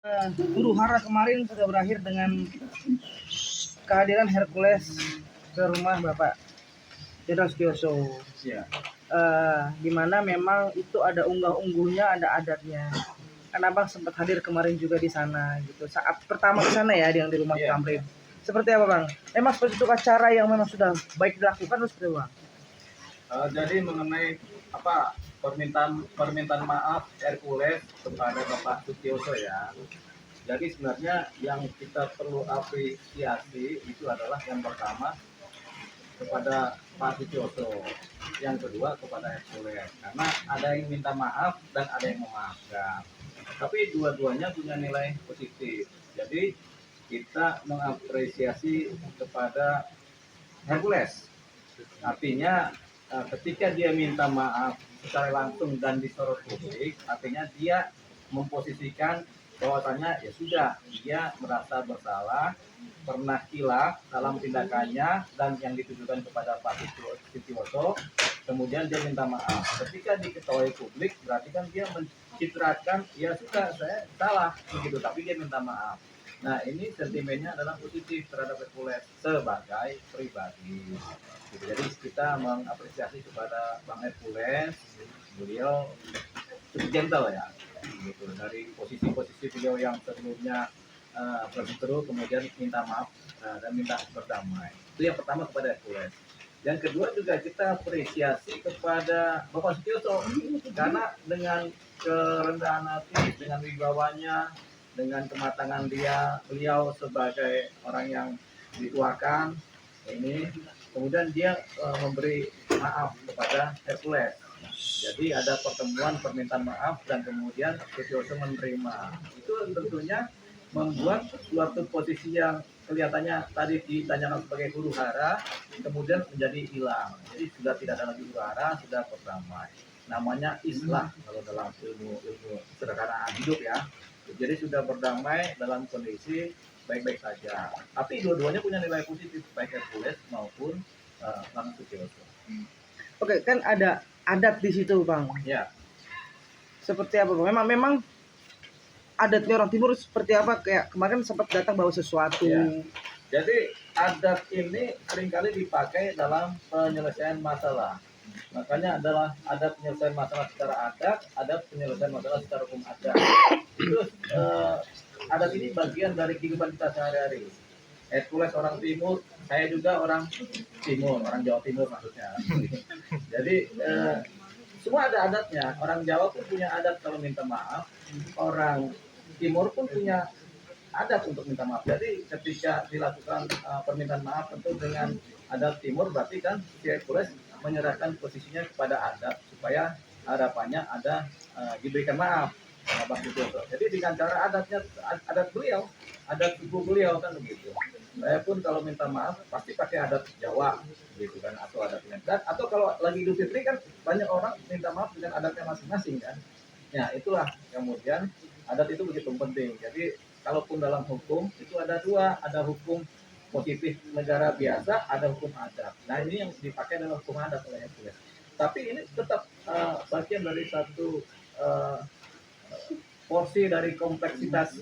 Huru hara kemarin sudah berakhir dengan kehadiran Hercules ke rumah Bapak Jenderal Sutioso. Ya. Di mana memang itu ada unggah-ungguhnya, ada adatnya. Kan Abang sempat hadir kemarin juga di sana gitu. Saat pertama ke sana ya, yang di rumah Kamrin. Seperti apa Bang? Memang seperti itu acara yang memang sudah baik dilakukan terus seperti Bang? Jadi mengenai permintaan maaf Hercules kepada Bapak Sutioso ya. Jadi sebenarnya yang kita perlu apresiasi itu adalah yang pertama kepada Pak Sutioso, yang kedua kepada Hercules, karena ada yang minta maaf dan ada yang memaafkan. Tapi dua-duanya punya nilai positif. Jadi kita mengapresiasi kepada Hercules. Artinya ketika dia minta maaf secara langsung dan disorot publik, artinya dia memposisikan bahwasanya ya sudah, dia merasa bersalah, pernah hilaf dalam tindakannya dan yang ditujukan kepada Pak Sutioso, kemudian dia minta maaf. Ketika diketahui publik, berarti kan dia mencitrakan ya sudah, saya salah begitu, tapi dia minta maaf. Nah, ini sentimennya adalah positif terhadap Hercules sebagai pribadi. Jadi kita mengapresiasi kepada Bang Hercules, beliau cukup gentle ya, gitu. Dari posisi-posisi beliau yang sebelumnya berseteru, kemudian minta maaf dan minta berdamai. Itu yang pertama kepada Hercules. Yang kedua juga kita apresiasi kepada Bapak Sutioso, karena dengan kerendahan hati, dengan wibawanya, dengan kematangan beliau sebagai orang yang dituakan ini, kemudian dia memberi maaf kepada Hercules. Jadi ada pertemuan permintaan maaf dan kemudian Sutioso menerima. Itu tentunya membuat suatu posisi yang kelihatannya tadi ditanyakan sebagai huru hara, kemudian menjadi hilang. Jadi sudah tidak ada lagi huru hara, sudah berdamai. Namanya islah kalau dalam ilmu sederhana hidup ya. Jadi sudah berdamai dalam kondisi baik-baik saja. Tapi dua-duanya punya nilai positif, baik Hercules maupun Bang Sutioso. Oke, kan ada adat di situ Bang. Ya. Seperti apa Bang? Memang adatnya orang timur seperti apa? Kayak kemarin sempat datang bawa sesuatu. Ya. Jadi adat ini seringkali dipakai dalam penyelesaian masalah. Makanya adalah adat penyelesaian masalah secara adat penyelesaian masalah secara hukum adat. Itu adat ini bagian dari kehidupan kita sehari-hari. Hercules orang timur, saya juga orang timur, orang Jawa Timur maksudnya. Jadi semua ada adatnya. Orang Jawa pun punya adat kalau minta maaf, orang Timur pun punya adat untuk minta maaf. Jadi ketika dilakukan permintaan maaf tentu dengan adat Timur, berarti kan Hercules menyerahkan posisinya kepada adat supaya harapannya ada diberikan maaf sama Bang Sutioso. Jadi dengan cara adatnya, adat beliau, adat suku beliau kan begitu. Saya pun kalau minta maaf pasti pakai adat Jawa gitu kan, atau adat Medan, atau kalau lagi Idul Fitri kan banyak orang minta maaf dengan adatnya masing-masing kan. Ya itulah kemudian adat itu begitu penting. Jadi kalaupun dalam hukum itu ada dua, ada hukum positif negara biasa, ada hukum adat. Nah ini yang dipakai dalam hukum adat oleh Hercules. Tapi ini tetap bagian dari satu porsi dari kompleksitas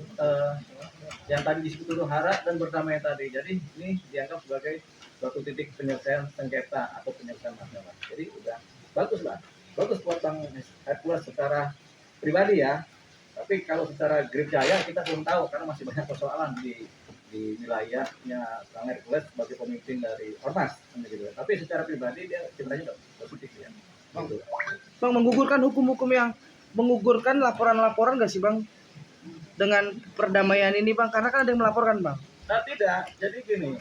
yang tadi disebut huru hara dan berdamai tadi. Jadi ini dianggap sebagai suatu titik penyelesaian sengketa atau penyelesaian masalah. Jadi udah bagus lah, bagus buat Bang Hercules secara pribadi ya. Tapi kalau secara Grip Jaya kita belum tahu karena masih banyak persoalan di wilayahnya Bang Hercules sebagai pemimpin dari Ormas gitu. Tapi secara pribadi dia sebenarnya positif ya. Bang, menggugurkan hukum-hukum yang menggugurkan laporan-laporan nggak sih Bang dengan perdamaian ini Bang? Karena kan ada yang melaporkan Bang. Nah tidak, jadi gini,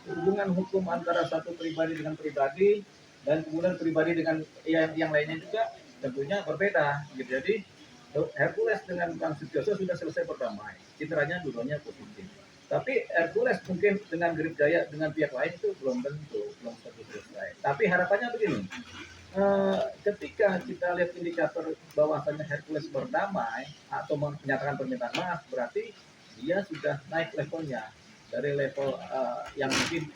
hubungan hukum antara satu pribadi dengan pribadi dan kemudian pribadi dengan yang lainnya juga tentunya berbeda gitu. Jadi Hercules dengan Bang Sutioso sudah selesai berdamai, citranya dulunya positif. Tapi Hercules mungkin dengan Grip Jaya dengan pihak lain itu belum tentu selesai. Tapi harapannya begini, ketika kita lihat indikator bahwasannya Hercules berdamai atau menyatakan permintaan maaf, berarti dia sudah naik levelnya dari level yang mungkin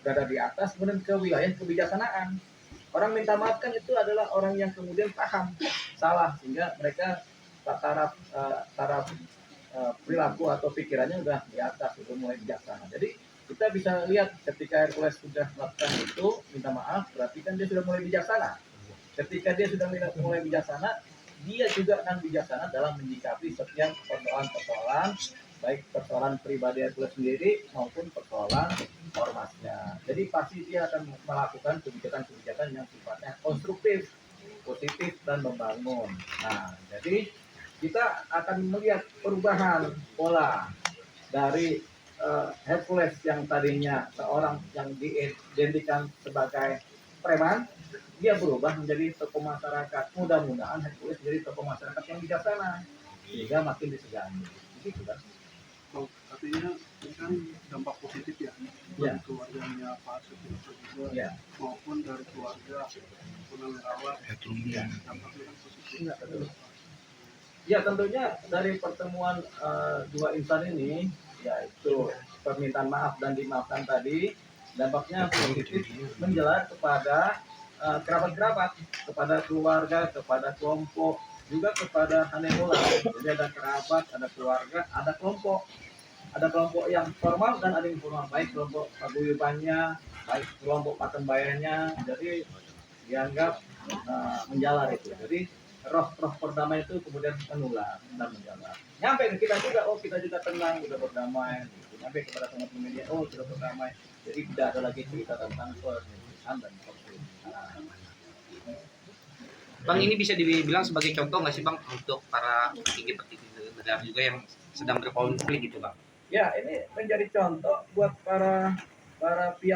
berada di atas kemudian ke wilayah kebijaksanaan. Orang minta maaf kan itu adalah orang yang kemudian paham salah sehingga mereka taraf perilaku atau pikirannya udah di atas, udah mulai bijaksana. Jadi kita bisa lihat ketika Hercules sudah melakukan itu, minta maaf, berarti kan dia sudah mulai bijaksana. Ketika dia sudah mulai bijaksana, dia juga akan bijaksana dalam menyikapi setiap persoalan-persoalan, baik persoalan pribadi Hercules sendiri maupun persoalan ormasnya. Jadi pasti dia akan melakukan kebijakan-kebijakan yang sifatnya konstruktif, positif, dan membangun. Nah, jadi kita akan melihat perubahan pola dari Hercules yang tadinya seorang yang diidentikan sebagai preman, dia berubah menjadi tokoh masyarakat. Mudah-mudahan Hercules menjadi tokoh masyarakat yang bijaksana sehingga makin disegani. Begitu kan? Oh, artinya ini kan dampak positif ya, Ya. bagi keluarganya Pak Sutioso juga, Ya. maupun dari keluarga Purnawirawan. Ya. Dampaknya kan positif. Iya, betul. Ya, tentunya dari pertemuan dua insan ini, yaitu permintaan maaf dan dimaafkan tadi, dampaknya positif menjelar kepada kerabat-kerabat, kepada keluarga, kepada kelompok, juga kepada Hanebola. Jadi ada kerabat, ada keluarga, ada kelompok. Ada kelompok yang formal dan ada yang informal, baik kelompok paguyubannya, baik kelompok patembayanya. Jadi dianggap menjalar itu. Jadi roh perdamaian itu kemudian menular dan menjalar. Nyampe ke kita juga, oh kita juga tenang, sudah berdamai. Nyampe kepada teman-teman media, oh sudah berdamai. Jadi tidak ada lagi cerita tentang permusuhan dan konflik. Bang, ini bisa dibilang sebagai contoh nggak sih Bang untuk para petinggi-petinggi negara juga yang sedang berkonflik gitu Bang? Ya, ini menjadi contoh buat para pihak